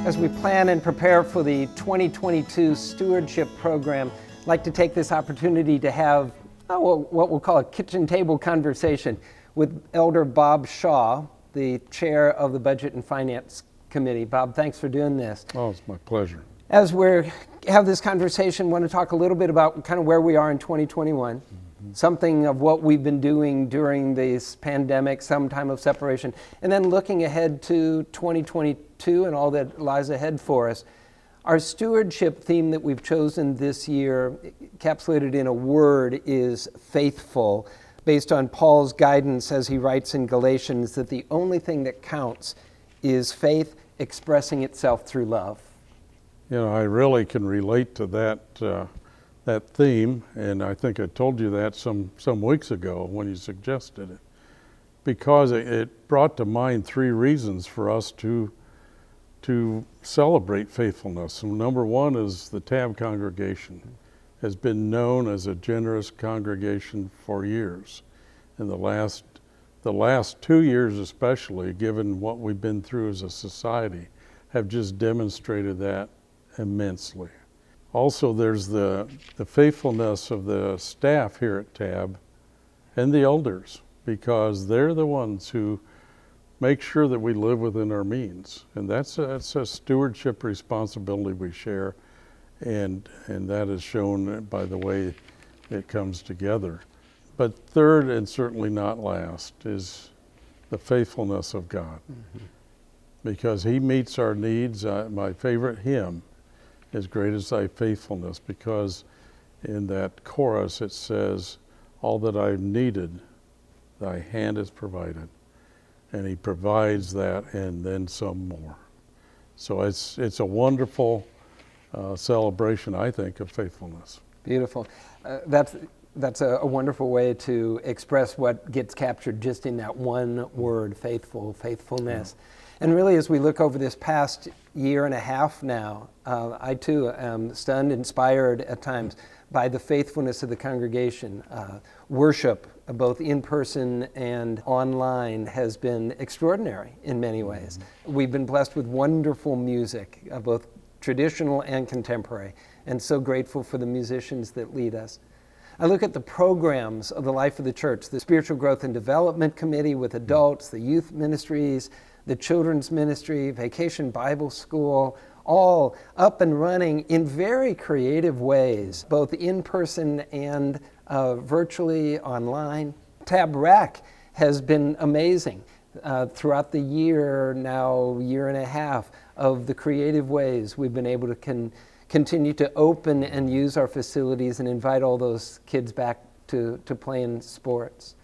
As we plan and prepare for the 2022 Stewardship Program, I'd like to take this opportunity to have what we'll call a kitchen table conversation with Elder Bob Shaw, the chair of the Budget and Finance Committee. Bob, thanks for doing this. Oh, it's my pleasure. As we have this conversation, I want to talk a little bit about kind of where we are in 2021, something of what we've been doing during this pandemic, some time of separation, and then looking ahead to 2022 and all that lies ahead for us. Our stewardship theme that we've chosen this year, encapsulated in a word, is faithful, based on Paul's guidance as he writes in Galatians that the only thing that counts is faith expressing itself through love. You know, I really can relate to that theme, and I think I told you that some weeks ago when you suggested it, because it brought to mind three reasons for us to celebrate faithfulness. And number one is the TAB congregation has been known as a generous congregation for years. In the last 2 years especially, given what we've been through as a society, have just demonstrated that immensely. Also, there's the faithfulness of the staff here at TAB and the elders, because they're the ones who make sure that we live within our means. And that's a stewardship responsibility we share, and that is shown by the way it comes together. But third, and certainly not last, is the faithfulness of God. Because He meets our needs. My favorite hymn is "Great is Thy Faithfulness," because in that chorus it says, "All that I've needed, Thy hand has provided." And He provides that and then some more. So it's a wonderful celebration, I think, of faithfulness. Beautiful. That's a wonderful way to express what gets captured just in that one word, faithfulness. And really, as we look over this past year and a half now, I too am stunned, inspired at times by the faithfulness of the congregation. Worship, both in person and online, has been extraordinary in many ways. We've been blessed with wonderful music, both traditional and contemporary, and so grateful for the musicians that lead us. I look at the programs of the life of the church, the Spiritual Growth and Development Committee with adults, the youth ministries, the children's ministry, Vacation Bible School, all up and running in very creative ways, both in person and virtually online. TAB Rec has been amazing throughout the year and a half, of the creative ways we've been able to continue to open and use our facilities and invite all those kids back to playing sports.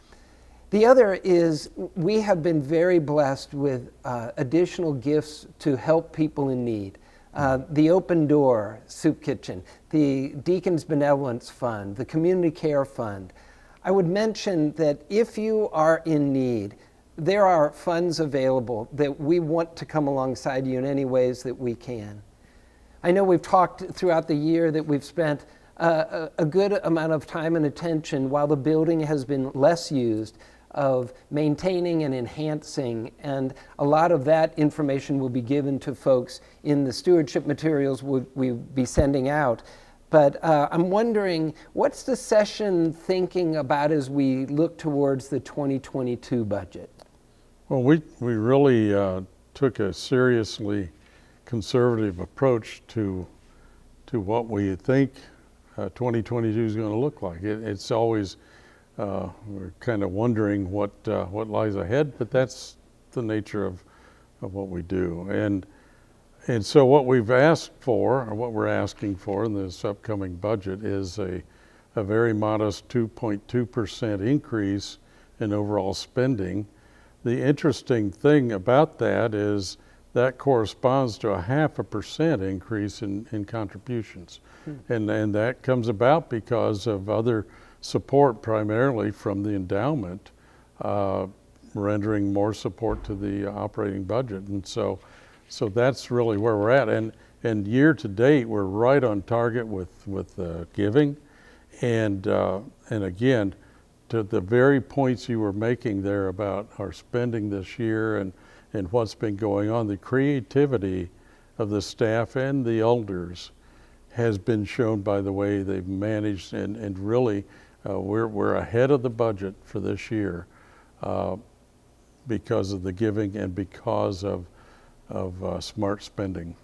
The other is we have been very blessed with additional gifts to help people in need. The Open Door Soup Kitchen, the Deacons Benevolence Fund, the Community Care Fund. I would mention that if you are in need, there are funds available that we want to come alongside you in any ways that we can. I know we've talked throughout the year that we've spent a good amount of time and attention, while the building has been less used, of maintaining and enhancing, and a lot of that information will be given to folks in the stewardship materials we'll be sending out. But I'm wondering, what's the session thinking about as we look towards the 2022 budget? Well, we really took a seriously conservative approach to what we think 2022 is going to look like. It's always we're kind of wondering what lies ahead, but that's the nature of what we do. And so what we've asked for, or what we're asking for in this upcoming budget, is a very modest 2.2% increase in overall spending. The interesting thing about that is that corresponds to a 0.5% increase in contributions. And that comes about because of other support, primarily from the endowment, rendering more support to the operating budget. And so that's really where we're at. And year to date, we're right on target with giving. And again, to the very points you were making there about our spending this year and what's been going on, the creativity of the staff and the elders has been shown by the way they've managed, and really we're ahead of the budget for this year because of the giving and because of smart spending.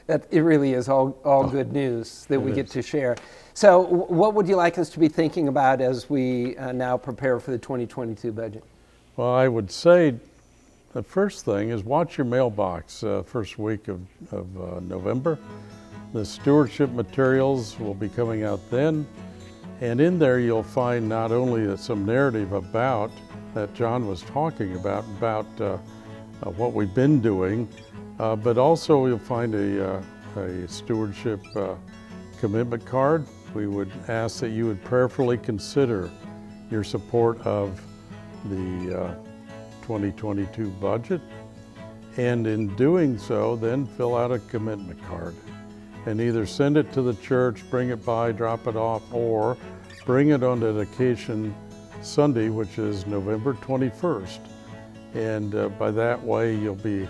It really is all good news that we get to share. So what would you like us to be thinking about as we now prepare for the 2022 budget? Well, I would say the first thing is watch your mailbox first week of November. The stewardship materials will be coming out then, and in there you'll find not only some narrative about that John was talking about what we've been doing, but also you'll find a stewardship commitment card. We would ask that you would prayerfully consider your support of the 2022 budget, and in doing so, then fill out a commitment card and either send it to the church, bring it by, drop it off, or bring it on dedication Sunday, which is November 21st. And by that way, you'll be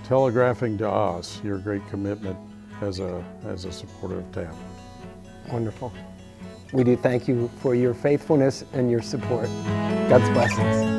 telegraphing to us your great commitment as a supporter of TAM. Wonderful. We do thank you for your faithfulness and your support. God's blessings.